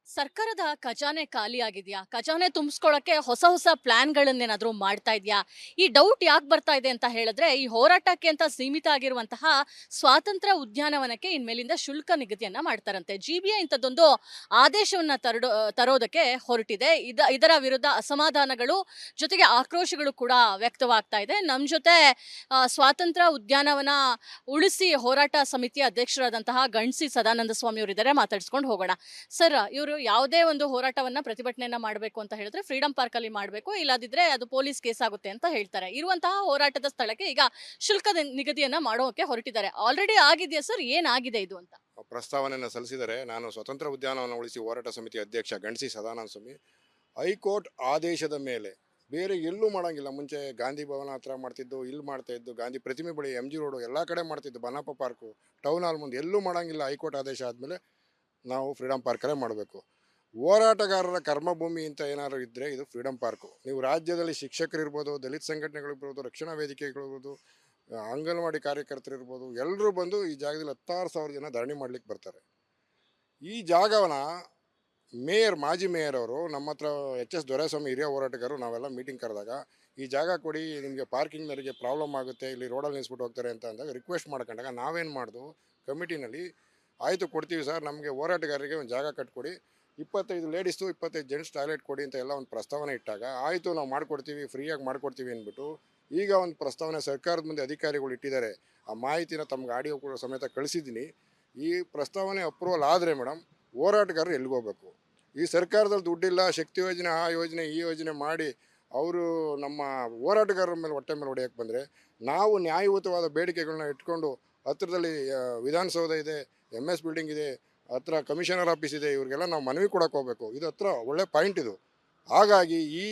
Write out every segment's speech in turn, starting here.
ಸರ್ಕಾರದ ಖಜಾನೆ ಖಾಲಿ ಆಗಿದ್ಯಾ? ಖಜಾನೆ ತುಂಬಿಸ್ಕೊಳ್ಳಕ್ಕೆ ಹೊಸ ಪ್ಲಾನ್‌ಗಳನ್ನೇನಾದ್ರೂ ಮಾಡ್ತಾ ಇದ್ಯಾ? ಈ ಡೌಟ್ ಯಾಕ್ ಬರ್ತಾ ಇದೆ ಅಂತ ಹೇಳಿದ್ರೆ, ಈ ಹೋರಾಟಕ್ಕೆ ಅಂತ ಸೀಮಿತ ಆಗಿರುವಂತಹ ಸ್ವಾತಂತ್ರ್ಯ ಉದ್ಯಾನವನಕ್ಕೆ ಇನ್ಮೇಲಿಂದ ಶುಲ್ಕ ನಿಗದಿಯನ್ನ ಮಾಡ್ತಾರಂತೆ. ಜಿಬಿಎ ಇಂಥದ್ದೊಂದು ಆದೇಶವನ್ನ ತರೋದಕ್ಕೆ ಹೊರಟಿದೆ. ಇದರ ವಿರುದ್ಧ ಅಸಮಾಧಾನಗಳು ಜೊತೆಗೆ ಆಕ್ರೋಶಗಳು ಕೂಡ ವ್ಯಕ್ತವಾಗ್ತಾ ಇದೆ. ನಮ್ ಜೊತೆ ಸ್ವಾತಂತ್ರ್ಯ ಉದ್ಯಾನವನ ಉಳಿಸಿ ಹೋರಾಟ ಸಮಿತಿಯ ಅಧ್ಯಕ್ಷರಾದಂತಹ ಗಣ್ಸಿ ಸದಾನಂದ ಸ್ವಾಮಿ ಅವರಿದ್ದಾರೆ. ಮಾತಾಡಿಸ್ಕೊಂಡು ಹೋಗೋಣ. ಸರ್, ಇವರು ಯಾವುದೇ ಒಂದು ಹೋರಾಟವನ್ನ ಪ್ರತಿಭಟನೆಯನ್ನ ಮಾಡಬೇಕು ಅಂತ ಹೇಳಿದ್ರೆ ಫ್ರೀಡಂ ಪಾರ್ಕ್ ಅಲ್ಲಿ ಮಾಡಬೇಕು, ಇಲ್ಲದಿದ್ರೆ ಅದು ಪೊಲೀಸ್ ಕೇಸ್ ಆಗುತ್ತೆ ಅಂತ ಹೇಳ್ತಾರೆ. ಇರುವಂತಹ ಹೋರಾಟದ ಸ್ಥಳಕ್ಕೆ ಈಗ ಶುಲ್ಕದ ನಿಗದಿಯನ್ನ ಮಾಡೋಕೆ ಹೊರಟಿದ್ದಾರೆ. ಆಲ್ರೆಡಿ ಆಗಿದೆಯಾ ಸರ್? ಏನಾಗಿದೆ ಇದು ಅಂತ ಪ್ರಸ್ತಾವನೆಯನ್ನು ಸಲ್ಲಿಸಿದರೆ ನಾನು ಸ್ವತಂತ್ರ ಉದ್ಯಾನವನ್ನು ಉಳಿಸಿ ಹೋರಾಟ ಸಮಿತಿ ಅಧ್ಯಕ್ಷ ಗಣ್ಸಿ ಸದಾನಂದ ಸ್ವಾಮಿ ಹೈಕೋರ್ಟ್ ಆದೇಶದ ಮೇಲೆ ಬೇರೆ ಎಲ್ಲೂ ಮಾಡೋಂಗಿಲ್ಲ. ಮುಂಚೆ ಗಾಂಧಿ ಭವನ ಹತ್ರ ಮಾಡ್ತಿದ್ದು, ಇಲ್ಲಿ ಮಾಡ್ತಾ ಇದ್ದು, ಗಾಂಧಿ ಪ್ರತಿಮೆ ಬಳಿ, ಎಮ್ ಜಿ ರೋಡು ಎಲ್ಲ ಕಡೆ ಮಾಡ್ತಿದ್ದು, ಬನಪ್ಪ ಪಾರ್ಕು, ಟೌನ್ ಹಾಲ್ ಮುಂದೆ ಎಲ್ಲೂ ಮಾಡೋಂಗಿಲ್ಲ. ಹೈಕೋರ್ಟ್ ಆದೇಶ ಆದಮೇಲೆ ನಾವು ಫ್ರೀಡಂ ಪಾರ್ಕಲ್ಲೇ ಮಾಡಬೇಕು. ಹೋರಾಟಗಾರರ ಕರ್ಮಭೂಮಿ ಅಂತ ಏನಾದ್ರು ಇದ್ದರೆ ಇದು ಫ್ರೀಡಂ ಪಾರ್ಕು. ನೀವು ರಾಜ್ಯದಲ್ಲಿ ಶಿಕ್ಷಕರಿರ್ಬೋದು, ದಲಿತ ಸಂಘಟನೆಗಳಿರ್ಬೋದು, ರಕ್ಷಣಾ ವೇದಿಕೆಗಳಿರ್ಬೋದು, ಅಂಗನವಾಡಿ ಕಾರ್ಯಕರ್ತರಿರ್ಬೋದು, ಎಲ್ಲರೂ ಬಂದು ಈ ಜಾಗದಲ್ಲಿ 16,000 ಜನ ಧರಣಿ ಮಾಡ್ಲಿಕ್ಕೆ ಬರ್ತಾರೆ. ಈ ಜಾಗವನ್ನ ಮಾಜಿ ಮೇಯರ್ ಅವರು ನಮ್ಮ ಹತ್ರ ಎಚ್.ಎಸ್. ದೊರೆಸ್ವಾಮಿ ಹಿರಿಯ ಹೋರಾಟಗಾರರು ನಾವೆಲ್ಲ ಮೀಟಿಂಗ್ ಕರೆದಾಗ, ಈ ಜಾಗ ಕೊಡಿ, ನಿಮಗೆ ಪಾರ್ಕಿಂಗ್ನವರಿಗೆ ಪ್ರಾಬ್ಲಮ್ ಆಗುತ್ತೆ, ಇಲ್ಲಿ ರೋಡಲ್ಲಿ ನಿಲ್ಲಿಸ್ಬಿಟ್ಟು ಹೋಗ್ತಾರೆ ಅಂತ ಅಂದಾಗ ರಿಕ್ವೆಸ್ಟ್ ಮಾಡ್ಕೊಂಡಾಗ ನಾವೇನು ಮಾಡ್ದು ಕಮಿಟಿನಲ್ಲಿ, ಆಯಿತು ಕೊಡ್ತೀವಿ ಸರ್, ನಮಗೆ ಹೋರಾಟಗಾರರಿಗೆ ಒಂದು ಜಾಗ ಕಟ್ಕೊಡಿ, 25 ಲೇಡೀಸು 25 ಜೆಂಟ್ಸ್ ಟಾಯ್ಲೆಟ್ ಕೊಡಿ ಅಂತ ಎಲ್ಲ ಒಂದು ಪ್ರಸ್ತಾವನೆ ಇಟ್ಟಾಗ, ಆಯಿತು ನಾವು ಮಾಡಿಕೊಡ್ತೀವಿ, ಫ್ರೀಯಾಗಿ ಮಾಡಿಕೊಡ್ತೀವಿ ಅಂದ್ಬಿಟ್ಟು ಈಗ ಒಂದು ಪ್ರಸ್ತಾವನೆ ಸರ್ಕಾರದ ಮುಂದೆ ಅಧಿಕಾರಿಗಳು ಇಟ್ಟಿದ್ದಾರೆ. ಆ ಮಾಹಿತಿನ ತಮ್ಗೆ ಆಡಿಯೋ ಕೂಡ ಸಮೇತ ಕಳಿಸಿದ್ದೀನಿ. ಈ ಪ್ರಸ್ತಾವನೆ ಅಪ್ರೂವಲ್ ಆದರೆ ಮೇಡಮ್, ಹೋರಾಟಗಾರರು ಎಲ್ಲಿಗೋಗ್ಬೇಕು? ಈ ಸರ್ಕಾರದಲ್ಲಿ ದುಡ್ಡಿಲ್ಲ, ಶಕ್ತಿ ಯೋಜನೆ, ಆ ಯೋಜನೆ, ಈ ಯೋಜನೆ ಮಾಡಿ ಅವರು ನಮ್ಮ ಹೋರಾಟಗಾರರ ಮೇಲೆ ಹೊಟ್ಟೆ ಮೇಲೆ ಹೊಡೆಯಕ್ಕೆ ಬಂದರೆ, ನಾವು ನ್ಯಾಯಯುತವಾದ ಬೇಡಿಕೆಗಳನ್ನ ಇಟ್ಕೊಂಡು ಹತ್ತಿರದಲ್ಲಿ ವಿಧಾನಸೌಧ ಇದೆ, MS ಬಿಲ್ಡಿಂಗ್ ಇದೆ, ಹತ್ರ ಕಮಿಷನರ್ ಆಫೀಸ್ ಇದೆ, ಇವ್ರಿಗೆಲ್ಲ ನಾವು ಮನವಿ ಕೊಡೋಕೆ ಹೋಗಬೇಕು. ಇದು ಹತ್ರ ಒಳ್ಳೆ ಪಾಯಿಂಟ್ ಇದು. ಹಾಗಾಗಿ ಈ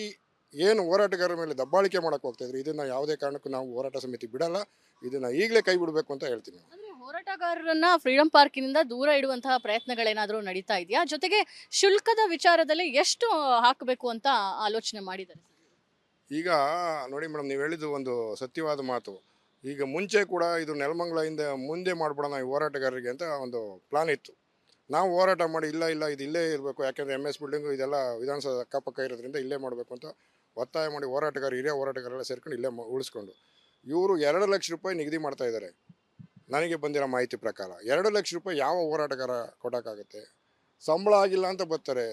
ಏನು ಹೋರಾಟಗಾರರ ಮೇಲೆ ದಬ್ಬಾಳಿಕೆ ಮಾಡೋಕೆ ಹೋಗ್ತಾಯಿದ್ರು, ಇದನ್ನು ಯಾವುದೇ ಕಾರಣಕ್ಕೂ ನಾವು ಹೋರಾಟ ಸಮಿತಿ ಬಿಡಲ್ಲ. ಇದನ್ನು ಈಗಲೇ ಕೈ ಬಿಡಬೇಕು ಅಂತ ಹೇಳ್ತೀನಿ. ಅಂದ್ರೆ ಹೋರಾಟಗಾರರನ್ನ ಫ್ರೀಡಂ ಪಾರ್ಕಿನಿಂದ ದೂರ ಇಡುವಂತಹ ಪ್ರಯತ್ನಗಳೇನಾದ್ರೂ ನಡೀತಾ ಇದೆಯಾ? ಜೊತೆಗೆ ಶುಲ್ಕದ ವಿಚಾರದಲ್ಲಿ ಎಷ್ಟು ಹಾಕಬೇಕು ಅಂತ ಆಲೋಚನೆ ಮಾಡಿದ್ದಾರೆ ಸರ್? ಈಗ ನೋಡಿ ಮೇಡಮ್, ನೀವು ಹೇಳಿದ್ದು ಒಂದು ಸತ್ಯವಾದ ಮಾತು. ಈಗ ಮುಂಚೆ ಕೂಡ ಇದು ನೆಲಮಂಗಲದಿಂದ ಮುಂದೆ ಮಾಡಿಬಿಡೋಣ ಈ ಹೋರಾಟಗಾರರಿಗೆ ಅಂತ ಒಂದು ಪ್ಲಾನ್ ಇತ್ತು. ನಾವು ಹೋರಾಟ ಮಾಡಿ ಇಲ್ಲ ಇಲ್ಲ ಇದು ಇಲ್ಲೇ ಇರಬೇಕು, ಯಾಕೆಂದರೆ MS ಬಿಲ್ಡಿಂಗು ಇದೆಲ್ಲ ವಿಧಾನಸೌಧ ಅಕ್ಕಪಕ್ಕ ಇರೋದ್ರಿಂದ ಇಲ್ಲೇ ಮಾಡಬೇಕು ಅಂತ ಒತ್ತಾಯ ಮಾಡಿ ಹಿರಿಯ ಹೋರಾಟಗಾರರೆಲ್ಲ ಸೇರ್ಕೊಂಡು ಇಲ್ಲೇ ಉಳಿಸ್ಕೊಂಡು ಇವರು 2 ಲಕ್ಷ ರೂಪಾಯಿ ನಿಗದಿ ಮಾಡ್ತಾ ಇದ್ದಾರೆ. ನನಗೆ ಬಂದಿರೋ ಮಾಹಿತಿ ಪ್ರಕಾರ 2 ಲಕ್ಷ ರೂಪಾಯಿ ಯಾವ ಹೋರಾಟಗಾರ ಕೊಡೋಕ್ಕಾಗುತ್ತೆ? ಸಂಬಳ ಆಗಿಲ್ಲ ಅಂತ ಬರ್ತಾರೆ,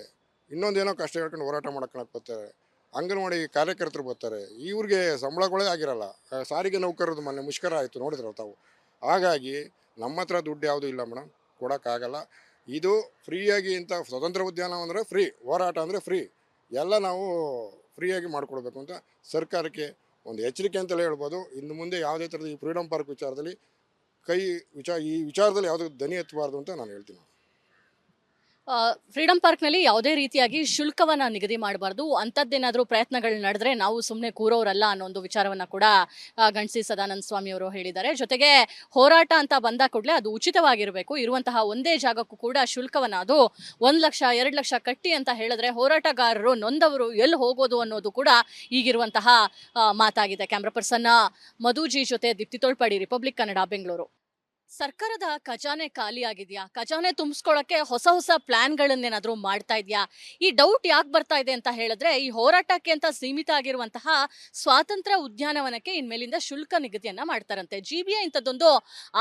ಇನ್ನೊಂದೇನೋ ಕಷ್ಟ ಹೇಳ್ಕೊಂಡು ಹೋರಾಟ ಮಾಡೋಕ್ಕೆ ಬರ್ತಾರೆ, ಅಂಗನವಾಡಿ ಕಾರ್ಯಕರ್ತರು ಬರ್ತಾರೆ, ಇವ್ರಿಗೆ ಸಂಬಳಗಳೇ ಆಗಿರಲ್ಲ. ಸಾರಿಗೆ ನೌಕರರದ್ದು ಮೊನ್ನೆ ಮುಷ್ಕರ ಆಯಿತು, ನೋಡಿದ್ರು ತಾವು. ಹಾಗಾಗಿ ನಮ್ಮ ಹತ್ರ ದುಡ್ಡು ಯಾವುದೂ ಇಲ್ಲ ಮೇಡಮ್, ಕೊಡೋಕ್ಕಾಗಲ್ಲ. ಇದು ಫ್ರೀಯಾಗಿ ಇಂಥ ಸ್ವತಂತ್ರ ಉದ್ಯಾನ ಅಂದರೆ ಫ್ರೀ, ಹೋರಾಟ ಅಂದರೆ ಫ್ರೀ, ಎಲ್ಲ ನಾವು ಫ್ರೀಯಾಗಿ ಮಾಡಿಕೊಡ್ಬೇಕು ಅಂತ ಸರ್ಕಾರಕ್ಕೆ ಒಂದು ಎಚ್ಚರಿಕೆ ಅಂತಲೇ ಹೇಳ್ಬೋದು. ಇನ್ನು ಮುಂದೆ ಯಾವುದೇ ಥರದ ಈ ಫ್ರೀಡಂ ಪಾರ್ಕ್ ವಿಚಾರದಲ್ಲಿ ಈ ವಿಚಾರದಲ್ಲಿ ಯಾವುದೂ ದನಿ ಎತ್ತಬಾರ್ದು ಅಂತ ನಾನು ಹೇಳ್ತೀನಿ. ಫ್ರೀಡಂ ಪಾರ್ಕ್ನಲ್ಲಿ ಯಾವುದೇ ರೀತಿಯಾಗಿ ಶುಲ್ಕವನ್ನ ನಿಗದಿ ಮಾಡಬಾರ್ದು, ಅಂಥದ್ದೇನಾದರೂ ಪ್ರಯತ್ನಗಳು ನಡೆದ್ರೆ ನಾವು ಸುಮ್ಮನೆ ಕೂರೋರಲ್ಲ ಅನ್ನೋ ಒಂದು ವಿಚಾರವನ್ನ ಕೂಡ ಗಣ್ಸಿ ಸದಾನಂದ ಸ್ವಾಮಿ ಅವರು ಹೇಳಿದ್ದಾರೆ. ಜೊತೆಗೆ ಹೋರಾಟ ಅಂತ ಬಂದ ಕೂಡಲೇ ಅದು ಉಚಿತವಾಗಿರಬೇಕು, ಇರುವಂತಹ ಒಂದೇ ಜಾಗಕ್ಕೂ ಕೂಡ ಶುಲ್ಕವನ್ನ ಅದು 1 ಲಕ್ಷ 2 ಲಕ್ಷ ಕಟ್ಟಿ ಅಂತ ಹೇಳಿದ್ರೆ ಹೋರಾಟಗಾರರು ನೊಂದವರು ಎಲ್ಲಿ ಹೋಗೋದು ಅನ್ನೋದು ಕೂಡ ಈಗಿರುವಂತಹ ಮಾತಾಗಿದೆ. ಕ್ಯಾಮ್ರಾ ಪರ್ಸನ್ ಮಧುಜಿ ಜೊತೆ ದೀಪ್ತಿ ತೋಳ್ಪಾಡಿ, ರಿಪಬ್ಲಿಕ್ ಕನ್ನಡ, ಬೆಂಗಳೂರು. ಸರ್ಕಾರದ ಖಜಾನೆ ಖಾಲಿ ಆಗಿದ್ಯಾ? ಖಜಾನೆ ತುಂಬಿಸ್ಕೊಳ್ಳಕ್ಕೆ ಹೊಸ ಪ್ಲಾನ್‌ಗಳನ್ನೇನಾದ್ರೂ ಮಾಡ್ತಾ ಇದ್ಯಾ? ಈ ಡೌಟ್ ಯಾಕ್ ಬರ್ತಾ ಇದೆ ಅಂತ ಹೇಳಿದ್ರೆ, ಈ ಹೋರಾಟಕ್ಕೆ ಅಂತ ಸೀಮಿತ ಆಗಿರುವಂತಹ ಸ್ವಾತಂತ್ರ್ಯ ಉದ್ಯಾನವನಕ್ಕೆ ಇನ್ಮೇಲಿಂದ ಶುಲ್ಕ ನಿಗದಿಯನ್ನ ಮಾಡ್ತಾರಂತೆ. ಜಿಬಿಎ ಇಂಥದ್ದೊಂದು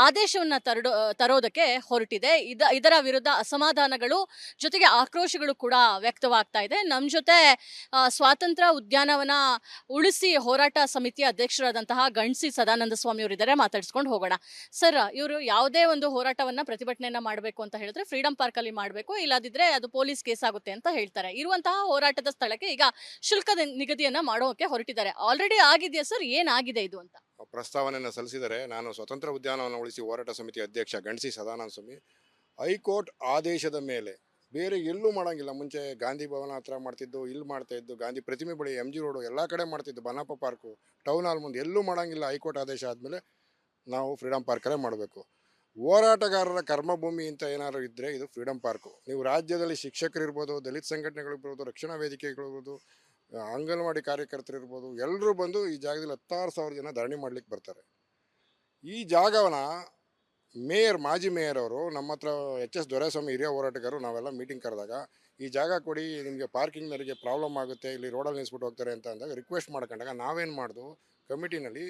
ಆದೇಶವನ್ನ ತರೋದಕ್ಕೆ ಹೊರಟಿದೆ. ಇದರ ವಿರುದ್ಧ ಅಸಮಾಧಾನಗಳು ಜೊತೆಗೆ ಆಕ್ರೋಶಗಳು ಕೂಡ ವ್ಯಕ್ತವಾಗ್ತಾ ಇದೆ. ನಮ್ ಜೊತೆ ಸ್ವಾತಂತ್ರ್ಯ ಉದ್ಯಾನವನ ಉಳಿಸಿ ಹೋರಾಟ ಸಮಿತಿಯ ಅಧ್ಯಕ್ಷರಾದಂತಹ ಗಣ್ಸಿ ಸದಾನಂದ ಸ್ವಾಮಿ ಅವರಿದ್ದಾರೆ. ಮಾತಾಡಿಸ್ಕೊಂಡು ಹೋಗೋಣ. ಸರ್, ಇವರು ಯಾವುದೇ ಒಂದು ಹೋರಾಟವನ್ನ ಪ್ರತಿಭಟನೆಯನ್ನ ಮಾಡಬೇಕು ಅಂತ ಹೇಳಿದ್ರೆ ಫ್ರೀಡಂ ಪಾರ್ಕ್ ಅಲ್ಲಿ ಮಾಡಬೇಕು, ಇಲ್ಲದಿದ್ರೆ ಅದು ಪೊಲೀಸ್ ಕೇಸ್ ಆಗುತ್ತೆ ಅಂತ ಹೇಳ್ತಾರೆ. ಇರುವಂತಹ ಹೋರಾಟದ ಸ್ಥಳಕ್ಕೆ ಈಗ ಶುಲ್ಕದ ನಿಗದಿಯನ್ನ ಮಾಡೋಕೆ ಹೊರಟಿದ್ದಾರೆ. ಆಲ್ರೆಡಿ ಆಗಿದೆಯಾ ಸರ್? ಏನಾಗಿದೆ ಇದು ಅಂತ ಪ್ರಸ್ತಾವನೆಯನ್ನು ಸಲ್ಲಿಸಿದರೆ ನಾನು ಸ್ವತಂತ್ರ ಉದ್ಯಾನವನ್ನು ಉಳಿಸಿ ಹೋರಾಟ ಸಮಿತಿ ಅಧ್ಯಕ್ಷ ಗಣ್ಸಿ ಸದಾನಂದ ಸ್ವಾಮಿ ಹೈಕೋರ್ಟ್ ಆದೇಶದ ಮೇಲೆ ಬೇರೆ ಎಲ್ಲೂ ಮಾಡೋಂಗಿಲ್ಲ. ಮುಂಚೆ ಗಾಂಧಿ ಭವನ ಹತ್ರ ಮಾಡ್ತಿದ್ದು, ಇಲ್ಲಿ ಮಾಡ್ತಾ ಇದ್ದು, ಗಾಂಧಿ ಪ್ರತಿಮೆ ಬಳಿ, MG ರೋಡು ಎಲ್ಲ ಕಡೆ ಮಾಡ್ತಿದ್ದು, ಬನಪ್ಪ ಪಾರ್ಕು, ಟೌನ್ ಹಾಲ್ ಮುಂದೆ ಎಲ್ಲೂ ಮಾಡೋಂಗಿಲ್ಲ. ಹೈಕೋರ್ಟ್ ಆದೇಶ ಆದಮೇಲೆ ನಾವು ಫ್ರೀಡಂ ಪಾರ್ಕಲ್ಲೇ ಮಾಡಬೇಕು. ಹೋರಾಟಗಾರರ ಕರ್ಮಭೂಮಿ ಅಂತ ಏನಾದ್ರು ಇದ್ದರೆ ಇದು ಫ್ರೀಡಂ ಪಾರ್ಕು. ನೀವು ರಾಜ್ಯದಲ್ಲಿ ಶಿಕ್ಷಕರಿರ್ಬೋದು, ದಲಿತ ಸಂಘಟನೆಗಳಿರ್ಬೋದು, ರಕ್ಷಣಾ ವೇದಿಕೆಗಳಿರ್ಬೋದು, ಅಂಗನವಾಡಿ ಕಾರ್ಯಕರ್ತರಿರ್ಬೋದು, ಎಲ್ಲರೂ ಬಂದು ಈ ಜಾಗದಲ್ಲಿ 16,000 ಜನ ಧರಣಿ ಮಾಡ್ಲಿಕ್ಕೆ ಬರ್ತಾರೆ. ಈ ಜಾಗವನ್ನ ಮಾಜಿ ಮೇಯರ್ ಅವರು ನಮ್ಮ ಹತ್ರ ಎಚ್ ಎಸ್ ದೊರೆಸ್ವಾಮಿ ಹಿರಿಯ ಹೋರಾಟಗಾರರು ನಾವೆಲ್ಲ ಮೀಟಿಂಗ್ ಕರೆದಾಗ ಈ ಜಾಗ ಕೊಡಿ, ನಿಮಗೆ ಪಾರ್ಕಿಂಗ್ನವರಿಗೆ ಪ್ರಾಬ್ಲಮ್ ಆಗುತ್ತೆ, ಇಲ್ಲಿ ರೋಡಲ್ಲಿ ನಿಲ್ಲಿಸ್ಬಿಟ್ಟು ಹೋಗ್ತಾರೆ ಅಂತ ಅಂದಾಗ ರಿಕ್ವೆಸ್ಟ್ ಮಾಡ್ಕೊಂಡಾಗ ನಾವೇನು ಮಾಡಿದ್ವು ಕಮಿಟಿನಲ್ಲಿ,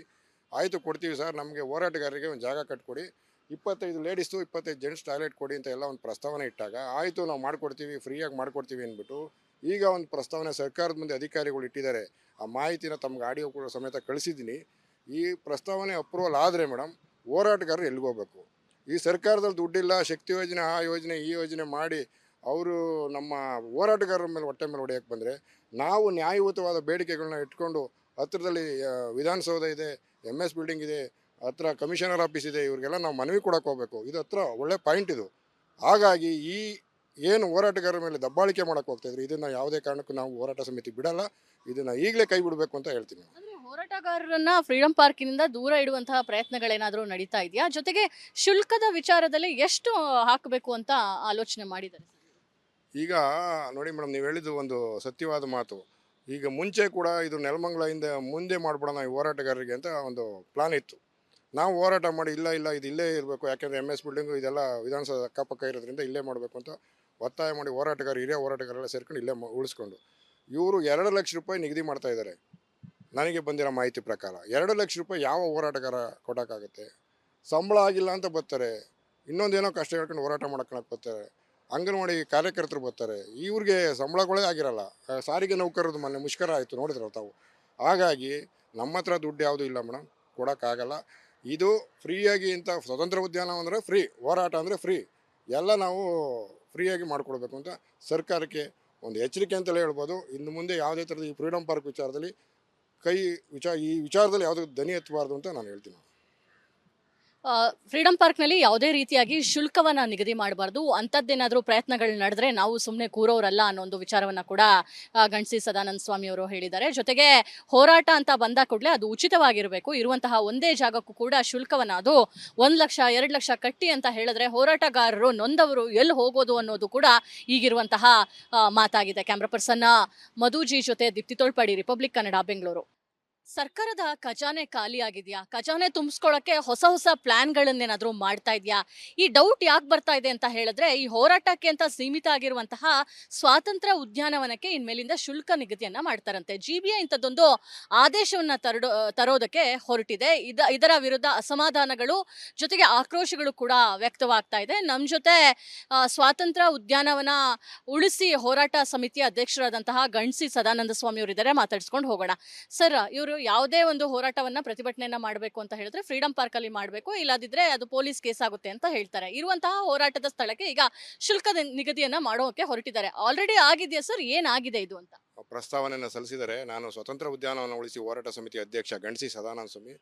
ಆಯಿತು ಕೊಡ್ತೀವಿ ಸರ್, ನಮಗೆ ಹೋರಾಟಗಾರರಿಗೆ ಒಂದು ಜಾಗ ಕಟ್ಕೊಡಿ, 25 ಲೇಡೀಸು 25 ಜೆಂಟ್ಸ್ ಟಾಯ್ಲೆಟ್ ಕೊಡಿ ಅಂತ ಎಲ್ಲ ಒಂದು ಪ್ರಸ್ತಾವನೆ ಇಟ್ಟಾಗ ಆಯಿತು ನಾವು ಮಾಡಿಕೊಡ್ತೀವಿ, ಫ್ರೀಯಾಗಿ ಮಾಡಿಕೊಡ್ತೀವಿ ಅಂದ್ಬಿಟ್ಟು ಈಗ ಒಂದು ಪ್ರಸ್ತಾವನೆ ಸರ್ಕಾರದ ಮುಂದೆ ಅಧಿಕಾರಿಗಳು ಇಟ್ಟಿದ್ದಾರೆ. ಆ ಮಾಹಿತಿನ ತಮ್ಗೆ ಆಡಿಯೋ ಕೂಡ ಸಮೇತ ಕಳಿಸಿದ್ದೀನಿ. ಈ ಪ್ರಸ್ತಾವನೆ ಅಪ್ರೂವಲ್ ಆದರೆ ಮೇಡಮ್ ಹೋರಾಟಗಾರರು ಎಲ್ಲಿಗೆ ಹೋಗಬೇಕು? ಈ ಸರ್ಕಾರದಲ್ಲಿ ದುಡ್ಡಿಲ್ಲ, ಶಕ್ತಿ ಯೋಜನೆ, ಆ ಯೋಜನೆ, ಈ ಯೋಜನೆ ಮಾಡಿ ಅವರು ನಮ್ಮ ಹೋರಾಟಗಾರರ ಮೇಲೆ ಹೊಟ್ಟೆ ಮೇಲೆ ಹೊಡೆಯಕ್ಕೆ ಬಂದರೆ, ನಾವು ನ್ಯಾಯಯುತವಾದ ಬೇಡಿಕೆಗಳನ್ನ ಇಟ್ಕೊಂಡು ಹತ್ರದಲ್ಲಿ ವಿಧಾನಸೌಧ ಇದೆ, MS ಬಿಲ್ಡಿಂಗ್ ಇದೆ, ಹತ್ರ ಕಮಿಷನರ್ ಆಫೀಸ್ ಇದೆ, ಇವ್ರಿಗೆಲ್ಲ ನಾವು ಮನವಿ ಕೊಡೋಕೆ ಹೋಗಬೇಕು. ಇದು ಹತ್ರ ಒಳ್ಳೆ ಪಾಯಿಂಟ್ ಇದು. ಹಾಗಾಗಿ ಈ ಏನು ಹೋರಾಟಗಾರರ ಮೇಲೆ ದಬ್ಬಾಳಿಕೆ ಮಾಡೋಕ್ಕೆ ಹೋಗ್ತಾಯಿದ್ರು, ಇದನ್ನು ಯಾವುದೇ ಕಾರಣಕ್ಕೂ ನಾವು ಹೋರಾಟ ಸಮಿತಿ ಬಿಡಲ್ಲ. ಇದನ್ನು ಈಗಲೇ ಕೈ ಬಿಡಬೇಕು ಅಂತ ಹೇಳ್ತೀನಿ. ಅಂದ್ರೆ ಹೋರಾಟಗಾರರನ್ನ ಫ್ರೀಡಂ ಪಾರ್ಕಿನಿಂದ ದೂರ ಇಡುವಂತಹ ಪ್ರಯತ್ನಗಳೇನಾದ್ರೂ ನಡೀತಾ ಇದೆಯಾ? ಜೊತೆಗೆ ಶುಲ್ಕದ ವಿಚಾರದಲ್ಲಿ ಎಷ್ಟು ಹಾಕಬೇಕು ಅಂತ ಆಲೋಚನೆ ಮಾಡಿದ್ದಾರೆ ಸರ್? ಈಗ ನೋಡಿ ಮೇಡಮ್, ನೀವು ಹೇಳಿದ್ದು ಒಂದು ಸತ್ಯವಾದ ಮಾತು. ಈಗ ಮುಂಚೆ ಕೂಡ ಇದು ನೆಲಮಂಗಲದಿಂದ ಮುಂದೆ ಮಾಡಿಬಿಡೋಣ ಈ ಹೋರಾಟಗಾರರಿಗೆ ಅಂತ ಒಂದು ಪ್ಲಾನ್ ಇತ್ತು. ನಾವು ಹೋರಾಟ ಮಾಡಿ ಇಲ್ಲ ಇದು ಇಲ್ಲೇ ಇರಬೇಕು, ಯಾಕೆಂದರೆ MS ಬಿಲ್ಡಿಂಗು ಇದೆಲ್ಲ ವಿಧಾನಸೌಧ ಅಕ್ಕಪಕ್ಕ ಇರೋದ್ರಿಂದ ಇಲ್ಲೇ ಮಾಡಬೇಕು ಅಂತ ಒತ್ತಾಯ ಮಾಡಿ ಹಿರಿಯ ಹೋರಾಟಗಾರರೆಲ್ಲ ಸೇರ್ಕೊಂಡು ಇಲ್ಲೇ ಉಳಿಸ್ಕೊಂಡು ಇವರು 2 ಲಕ್ಷ ರೂಪಾಯಿ ನಿಗದಿ ಮಾಡ್ತಾ ಇದ್ದಾರೆ. ನನಗೆ ಬಂದಿರೋ ಮಾಹಿತಿ ಪ್ರಕಾರ 2 ಲಕ್ಷ ರೂಪಾಯಿ ಯಾವ ಹೋರಾಟಗಾರ ಕೊಡೋಕ್ಕಾಗುತ್ತೆ? ಸಂಬಳ ಆಗಿಲ್ಲ ಅಂತ ಬರ್ತಾರೆ, ಇನ್ನೊಂದೇನೋ ಕಷ್ಟ ಹೇಳ್ಕೊಂಡು ಹೋರಾಟ ಮಾಡ್ಕೊಳಕ್ಕೆ ಬರ್ತಾರೆ, ಅಂಗನವಾಡಿ ಕಾರ್ಯಕರ್ತರು ಬರ್ತಾರೆ, ಇವ್ರಿಗೆ ಸಂಬಳಗಳೇ ಆಗಿರಲ್ಲ. ಸಾರಿಗೆ ನೌಕರರದ್ದು ಮೊನ್ನೆ ಮುಷ್ಕರ ಆಯಿತು, ನೋಡಿದ್ರು ತಾವು. ಹಾಗಾಗಿ ನಮ್ಮ ಹತ್ರ ದುಡ್ಡು ಯಾವುದೂ ಇಲ್ಲ ಮೇಡಮ್, ಕೊಡೋಕ್ಕಾಗಲ್ಲ. ಇದು ಫ್ರೀಯಾಗಿ ಇಂಥ ಸ್ವತಂತ್ರ ಉದ್ಯಾನ ಅಂದರೆ ಫ್ರೀ, ಹೋರಾಟ ಅಂದರೆ ಫ್ರೀ, ಎಲ್ಲ ನಾವು ಫ್ರೀಯಾಗಿ ಮಾಡಿಕೊಡ್ಬೇಕು ಅಂತ ಸರ್ಕಾರಕ್ಕೆ ಒಂದು ಎಚ್ಚರಿಕೆ ಅಂತಲೇ ಹೇಳ್ಬೋದು. ಇನ್ನು ಮುಂದೆ ಯಾವುದೇ ಥರದ ಈ ಫ್ರೀಡಮ್ ಪಾರ್ಕ್ ವಿಚಾರದಲ್ಲಿ ಈ ವಿಚಾರದಲ್ಲಿ ಯಾವುದೇ ದನಿ ಎತ್ತಬಾರ್ದು ಅಂತ ನಾನು ಹೇಳ್ತೀನಿ. ಫ್ರೀಡಂ ಪಾರ್ಕ್ನಲ್ಲಿ ಯಾವುದೇ ರೀತಿಯಾಗಿ ಶುಲ್ಕವನ್ನ ನಿಗದಿ ಮಾಡಬಾರ್ದು, ಅಂಥದ್ದೇನಾದರೂ ಪ್ರಯತ್ನಗಳು ನಡೆದ್ರೆ ನಾವು ಸುಮ್ಮನೆ ಕೂರೋರಲ್ಲ ಅನ್ನೋ ಒಂದು ವಿಚಾರವನ್ನ ಕೂಡ ಗಣ್ಸಿ ಸದಾನಂದ ಸ್ವಾಮಿ ಅವರು ಹೇಳಿದ್ದಾರೆ. ಜೊತೆಗೆ ಹೋರಾಟ ಅಂತ ಬಂದ ಕೂಡಲೇ ಅದು ಉಚಿತವಾಗಿರಬೇಕು, ಇರುವಂತಹ ಒಂದೇ ಜಾಗಕ್ಕೂ ಕೂಡ ಶುಲ್ಕವನ್ನ ಅದು 1 ಲಕ್ಷ 2 ಲಕ್ಷ ಕಟ್ಟಿ ಅಂತ ಹೇಳಿದ್ರೆ ಹೋರಾಟಗಾರರು ನೊಂದವರು ಎಲ್ಲಿ ಹೋಗೋದು ಅನ್ನೋದು ಕೂಡ ಈಗಿರುವಂತಹ ಮಾತಾಗಿದೆ. ಕ್ಯಾಮ್ರಾ ಪರ್ಸನ್ ಮಧುಜಿ ಜೊತೆ ದೀಪ್ತಿ ತೋಳ್ಪಾಡಿ, ರಿಪಬ್ಲಿಕ್ ಕನ್ನಡ, ಬೆಂಗಳೂರು. ಸರ್ಕಾರದ ಖಜಾನೆ ಖಾಲಿ ಆಗಿದೆಯಾ? ಖಜಾನೆ ತುಂಬಿಸ್ಕೊಳ್ಳೋಕೆ ಹೊಸ ಹೊಸ ಪ್ಲಾನ್ಗಳನ್ನೇನಾದ್ರೂ ಮಾಡ್ತಾ ಇದೆಯಾ? ಈ ಡೌಟ್ ಯಾಕೆ ಬರ್ತಾ ಇದೆ ಅಂತ ಹೇಳಿದ್ರೆ, ಈ ಹೋರಾಟಕ್ಕೆ ಅಂತ ಸೀಮಿತ ಆಗಿರುವಂತಹ ಸ್ವಾತಂತ್ರ್ಯ ಉದ್ಯಾನವನಕ್ಕೆ ಇನ್ಮೇಲಿಂದ ಶುಲ್ಕ ನಿಗದಿಯನ್ನ ಮಾಡ್ತಾರಂತೆ. GBI ಇಂಥದ್ದೊಂದು ಆದೇಶವನ್ನ ತರೋದಕ್ಕೆ ಹೊರಟಿದೆ. ಇದರ ವಿರುದ್ಧ ಅಸಮಾಧಾನಗಳು ಜೊತೆಗೆ ಆಕ್ರೋಶಗಳು ಕೂಡ ವ್ಯಕ್ತವಾಗ್ತಾ ಇದೆ. ನಮ್ಮ ಜೊತೆ ಸ್ವಾತಂತ್ರ್ಯ ಉದ್ಯಾನವನ ಉಳಿಸಿ ಹೋರಾಟ ಸಮಿತಿಯ ಅಧ್ಯಕ್ಷರಾದಂತಹ ಗಣ್ಸಿ ಸದಾನಂದ ಸ್ವಾಮಿ ಅವರಿದ್ದಾರೆ, ಮಾತಾಡಿಸ್ಕೊಂಡು ಹೋಗೋಣ. ಸರ್, ಇವರು ಯಾವುದೇ ಒಂದು ಹೋರಾಟವನ್ನ ಪ್ರತಿಭಟನೆಯನ್ನ ಮಾಡಬೇಕು ಅಂತ ಹೇಳಿದ್ರೆ ಫ್ರೀಡಂ ಪಾರ್ಕ್ ಅಲ್ಲಿ ಮಾಡಬೇಕು, ಇಲ್ಲದಿದ್ರೆ ಅದು ಪೊಲೀಸ್ ಕೇಸ್ ಆಗುತ್ತೆ ಅಂತ ಹೇಳ್ತಾರೆ. ಇರುವಂತಹ ಹೋರಾಟದ ಸ್ಥಳಕ್ಕೆ ಈಗ ಶುಲ್ಕದ ನಿಗದಿಯನ್ನ ಮಾಡೋಕೆ ಹೊರಟಿದ್ದಾರೆ. ಆಲ್ರೆಡಿ ಆಗಿದೆಯಾ ಸರ್? ಏನಾಗಿದೆ ಇದು ಅಂತ ಪ್ರಸ್ತಾವನೆಯನ್ನು ಸಲ್ಲಿಸಿದರೆ, ನಾನು ಸ್ವತಂತ್ರ ಉದ್ಯಾನವನ ಉಳಿಸಿ ಹೋರಾಟ ಸಮಿತಿ ಅಧ್ಯಕ್ಷ ಗಣ್ಸಿ ಸದಾನಂದ ಸ್ವಾಮಿ,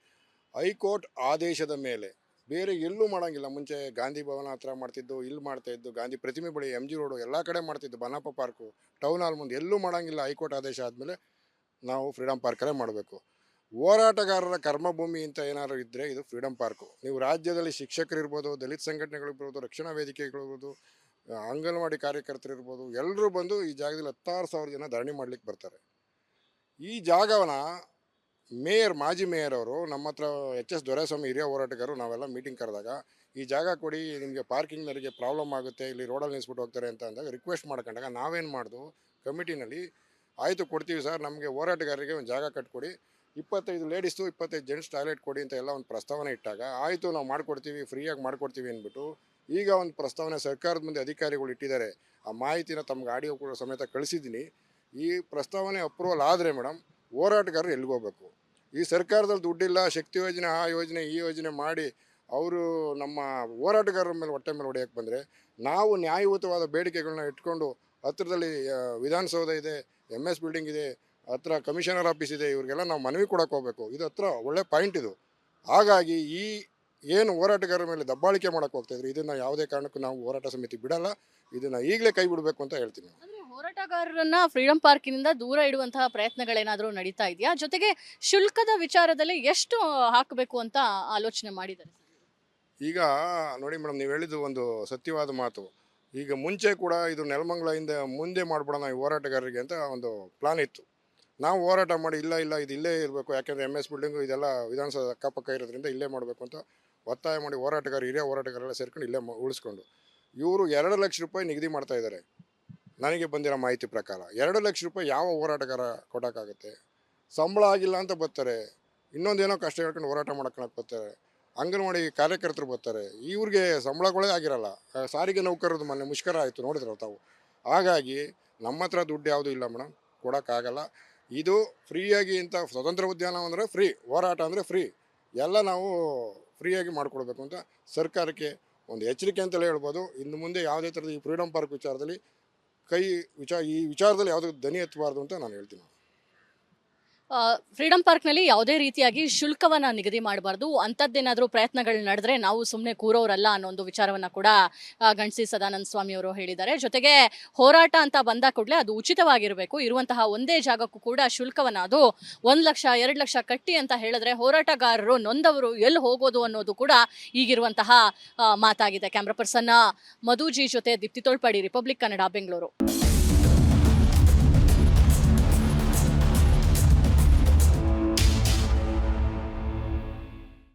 ಹೈಕೋರ್ಟ್ ಆದೇಶದ ಮೇಲೆ ಬೇರೆ ಎಲ್ಲೂ ಮಾಡೋಂಗಿಲ್ಲ. ಮುಂಚೆ ಗಾಂಧಿ ಭವನ ಹತ್ರ ಮಾಡ್ತಿದ್ದು, ಇಲ್ಲಿ ಮಾಡ್ತಾ ಇದ್ದು, ಗಾಂಧಿ ಪ್ರತಿಮೆ ಬಳಿ MG ರೋಡು ಎಲ್ಲ ಕಡೆ ಮಾಡ್ತಿದ್ದು, ಬನ್ನಪ್ಪ ಪಾರ್ಕು, ಟೌನ್ ಹಾಲ್ ಮುಂದೆ ಎಲ್ಲೂ ಮಾಡೋಂಗಿಲ್ಲ. ಹೈಕೋರ್ಟ್ ಆದೇಶ ಆದಮೇಲೆ ನಾವು ಫ್ರೀಡಮ್ ಪಾರ್ಕಲ್ಲೇ ಮಾಡಬೇಕು. ಹೋರಾಟಗಾರರ ಕರ್ಮಭೂಮಿ ಅಂತ ಏನಾದ್ರು ಇದ್ದರೆ ಇದು ಫ್ರೀಡಮ್ ಪಾರ್ಕು. ನೀವು ರಾಜ್ಯದಲ್ಲಿ ಶಿಕ್ಷಕರಿರ್ಬೋದು, ದಲಿತ ಸಂಘಟನೆಗಳಿರ್ಬೋದು, ರಕ್ಷಣಾ ವೇದಿಕೆಗಳಿರ್ಬೋದು, ಅಂಗನವಾಡಿ ಕಾರ್ಯಕರ್ತರಿರ್ಬೋದು, ಎಲ್ಲರೂ ಬಂದು ಈ ಜಾಗದಲ್ಲಿ 16,000 ಜನ ಧರಣಿ ಮಾಡಲಿಕ್ಕೆ ಬರ್ತಾರೆ. ಈ ಜಾಗವನ್ನು ಮಾಜಿ ಮೇಯರ್ ಅವರು ನಮ್ಮ ಹತ್ರ HS ದೊರೆಸ್ವಾಮಿ ಹಿರಿಯ ಹೋರಾಟಗಾರರು ನಾವೆಲ್ಲ ಮೀಟಿಂಗ್ ಕರೆದಾಗ ಈ ಜಾಗ ಕೊಡಿ, ನಿಮಗೆ ಪಾರ್ಕಿಂಗ್ನವರಿಗೆ ಪ್ರಾಬ್ಲಮ್ ಆಗುತ್ತೆ, ಇಲ್ಲಿ ರೋಡಲ್ಲಿ ನಿಲ್ಲಿಸ್ಬಿಟ್ಟು ಹೋಗ್ತಾರೆ ಅಂತ ಅಂದಾಗ ರಿಕ್ವೆಸ್ಟ್ ಮಾಡ್ಕೊಂಡಾಗ ನಾವೇನು ಮಾಡಿದ್ವು ಕಮಿಟಿನಲ್ಲಿ, ಆಯಿತು ಕೊಡ್ತೀವಿ ಸರ್, ನಮಗೆ ಹೋರಾಟಗಾರರಿಗೆ ಒಂದು ಜಾಗ ಕಟ್ಕೊಡಿ, 25 ಲೇಡೀಸು 25 ಜೆಂಟ್ಸ್ ಟಾಯ್ಲೆಟ್ ಕೊಡಿ ಅಂತ ಎಲ್ಲ ಒಂದು ಪ್ರಸ್ತಾವನೆ ಇಟ್ಟಾಗ ಆಯಿತು ನಾವು ಮಾಡಿಕೊಡ್ತೀವಿ, ಫ್ರೀಯಾಗಿ ಮಾಡಿಕೊಡ್ತೀವಿ ಅಂದ್ಬಿಟ್ಟು ಈಗ ಒಂದು ಪ್ರಸ್ತಾವನೆ ಸರ್ಕಾರದ ಮುಂದೆ ಅಧಿಕಾರಿಗಳು ಇಟ್ಟಿದ್ದಾರೆ. ಆ ಮಾಹಿತಿನ ತಮ್ಗೆ ಆಡಿಯೋ ಕೂಡ ಸಮೇತ ಕಳಿಸಿದ್ದೀನಿ. ಈ ಪ್ರಸ್ತಾವನೆ ಅಪ್ರೂವಲ್ ಆದರೆ ಮೇಡಮ್ ಹೋರಾಟಗಾರರು ಎಲ್ಲಿಗೆ ಹೋಗಬೇಕು? ಈ ಸರ್ಕಾರದಲ್ಲಿ ದುಡ್ಡಿಲ್ಲ, ಶಕ್ತಿ ಯೋಜನೆ, ಆ ಯೋಜನೆ, ಈ ಯೋಜನೆ ಮಾಡಿ ಅವರು ನಮ್ಮ ಹೋರಾಟಗಾರರ ಮೇಲೆ ಹೊಟ್ಟೆ ಮೇಲೆ ಹೊಡೆಯಕ್ಕೆ ಬಂದರೆ, ನಾವು ನ್ಯಾಯಯುತವಾದ ಬೇಡಿಕೆಗಳನ್ನ ಇಟ್ಕೊಂಡು ಹತ್ರದಲ್ಲಿ ವಿಧಾನಸೌಧ ಇದೆ, MS ಬಿಲ್ಡಿಂಗ್ ಇದೆ, ಹತ್ರ ಕಮಿಷನರ್ ಆಫೀಸ್ ಇದೆ, ಇವ್ರಿಗೆಲ್ಲ ನಾವು ಮನವಿ ಕೊಡೋಕೆ ಹೋಗಬೇಕು. ಇದು ಹತ್ರ ಒಳ್ಳೆ ಪಾಯಿಂಟ್ ಇದು. ಹಾಗಾಗಿ ಈ ಏನು ಹೋರಾಟಗಾರರ ಮೇಲೆ ದಬ್ಬಾಳಿಕೆ ಮಾಡೋಕ್ಕೆ ಹೋಗ್ತಾಯಿದ್ರು, ಇದನ್ನು ಯಾವುದೇ ಕಾರಣಕ್ಕೂ ನಾವು ಹೋರಾಟ ಸಮಿತಿ ಬಿಡಲ್ಲ. ಇದನ್ನು ಈಗಲೇ ಕೈ ಬಿಡಬೇಕು ಅಂತ ಹೇಳ್ತೀನಿ. ಅಂದ್ರೆ ಹೋರಾಟಗಾರರನ್ನ ಫ್ರೀಡಂ ಪಾರ್ಕಿನಿಂದ ದೂರ ಇಡುವಂತಹ ಪ್ರಯತ್ನಗಳೇನಾದ್ರೂ ನಡೀತಾ ಇದೆಯಾ? ಜೊತೆಗೆ ಶುಲ್ಕದ ವಿಚಾರದಲ್ಲಿ ಎಷ್ಟು ಹಾಕಬೇಕು ಅಂತ ಆಲೋಚನೆ ಮಾಡಿದ್ದಾರೆ ಸರ್? ಈಗ ನೋಡಿ ಮೇಡಮ್, ನೀವು ಹೇಳಿದ್ದು ಒಂದು ಸತ್ಯವಾದ ಮಾತು. ಈಗ ಮುಂಚೆ ಕೂಡ ಇದು ನೆಲಮಂಗಲದಿಂದ ಮುಂದೆ ಮಾಡಿಬಿಡೋಣ ಈ ಹೋರಾಟಗಾರರಿಗೆ ಅಂತ ಒಂದು ಪ್ಲಾನ್ ಇತ್ತು. ನಾವು ಹೋರಾಟ ಮಾಡಿ ಇಲ್ಲ ಇದು ಇಲ್ಲೇ ಇರಬೇಕು, ಯಾಕೆಂದರೆ MS ಬಿಲ್ಡಿಂಗು ಇದೆಲ್ಲ ವಿಧಾನಸೌಧ ಅಕ್ಕಪಕ್ಕ ಇರೋದ್ರಿಂದ ಇಲ್ಲೇ ಮಾಡಬೇಕು ಅಂತ ಒತ್ತಾಯ ಮಾಡಿ ಹಿರಿಯ ಹೋರಾಟಗಾರೆಲ್ಲ ಸೇರ್ಕೊಂಡು ಇಲ್ಲೇ ಉಳಿಸ್ಕೊಂಡು ಇವರು 2 ಲಕ್ಷ ರೂಪಾಯಿ ನಿಗದಿ ಮಾಡ್ತಾ ಇದ್ದಾರೆ. ನನಗೆ ಬಂದಿರೋ ಮಾಹಿತಿ ಪ್ರಕಾರ 2 ಲಕ್ಷ ರೂಪಾಯಿ ಯಾವ ಹೋರಾಟಗಾರ ಕೊಡೋಕ್ಕಾಗುತ್ತೆ? ಸಂಬಳ ಆಗಿಲ್ಲ ಅಂತ ಬರ್ತಾರೆ, ಇನ್ನೊಂದೇನೋ ಕಷ್ಟ ಹೇಳ್ಕೊಂಡು ಹೋರಾಟ ಮಾಡ್ಕೊಳಕ್ಕೆ ಬರ್ತಾರೆ, ಅಂಗನವಾಡಿ ಕಾರ್ಯಕರ್ತರು ಬರ್ತಾರೆ, ಇವ್ರಿಗೆ ಸಂಬಳಗಳೇ ಆಗಿರಲ್ಲ. ಸಾರಿಗೆ ನೌಕರರದ್ದು ಮೊನ್ನೆ ಮುಷ್ಕರ ಆಯಿತು, ನೋಡಿದ್ರು ತಾವು. ಹಾಗಾಗಿ ನಮ್ಮ ಹತ್ರ ದುಡ್ಡು ಯಾವುದೂ ಇಲ್ಲ ಮೇಡಮ್, ಕೊಡೋಕ್ಕಾಗಲ್ಲ. ಇದು ಫ್ರೀಯಾಗಿ ಇಂಥ ಸ್ವತಂತ್ರ ಉದ್ಯಾನ ಅಂದರೆ ಫ್ರೀ, ಹೋರಾಟ ಅಂದರೆ ಫ್ರೀ, ಎಲ್ಲ ನಾವು ಫ್ರೀಯಾಗಿ ಮಾಡಿಕೊಡ್ಬೇಕು ಅಂತ ಸರ್ಕಾರಕ್ಕೆ ಒಂದು ಎಚ್ಚರಿಕೆ ಅಂತಲೇ ಹೇಳ್ಬೋದು. ಇನ್ನು ಮುಂದೆ ಯಾವುದೇ ಥರದ ಈ ಫ್ರೀಡಮ್ ಪಾರ್ಕ್ ವಿಚಾರದಲ್ಲಿ ಈ ವಿಚಾರದಲ್ಲಿ ಯಾವುದೂ ದನಿ ಎತ್ತಬಾರ್ದು ಅಂತ ನಾನು ಹೇಳ್ತೀನಿ. ಫ್ರೀಡಂ ಪಾರ್ಕ್ನಲ್ಲಿ ಯಾವುದೇ ರೀತಿಯಾಗಿ ಶುಲ್ಕವನ್ನ ನಿಗದಿ ಮಾಡಬಾರ್ದು. ಅಂಥದ್ದೇನಾದರೂ ಪ್ರಯತ್ನಗಳು ನಡೆದ್ರೆ ನಾವು ಸುಮ್ಮನೆ ಕೂರೋರಲ್ಲ ಅನ್ನೋ ಒಂದು ವಿಚಾರವನ್ನ ಕೂಡ ಗಣಸಿ ಸದಾನಂದ ಸ್ವಾಮಿ ಅವರು ಹೇಳಿದ್ದಾರೆ. ಜೊತೆಗೆ ಹೋರಾಟ ಅಂತ ಬಂದ ಕೂಡಲೇ ಅದು ಉಚಿತವಾಗಿರಬೇಕು. ಇರುವಂತಹ ಒಂದೇ ಜಾಗಕ್ಕೂ ಕೂಡ ಶುಲ್ಕವನ್ನ ಅದು 1 ಲಕ್ಷ 2 ಲಕ್ಷ ಕಟ್ಟಿ ಅಂತ ಹೇಳಿದ್ರೆ ಹೋರಾಟಗಾರರು ನೊಂದವರು ಎಲ್ಲಿ ಹೋಗೋದು ಅನ್ನೋದು ಕೂಡ ಈಗಿರುವಂತಹ ಮಾತಾಗಿದೆ. ಕ್ಯಾಮ್ರಾ ಪರ್ಸನ್ ಮಧುಜಿ ಜೊತೆ ದೀಪ್ತಿ ತೋಳ್ಪಾಡಿ, ರಿಪಬ್ಲಿಕ್ ಕನ್ನಡ, ಬೆಂಗಳೂರು.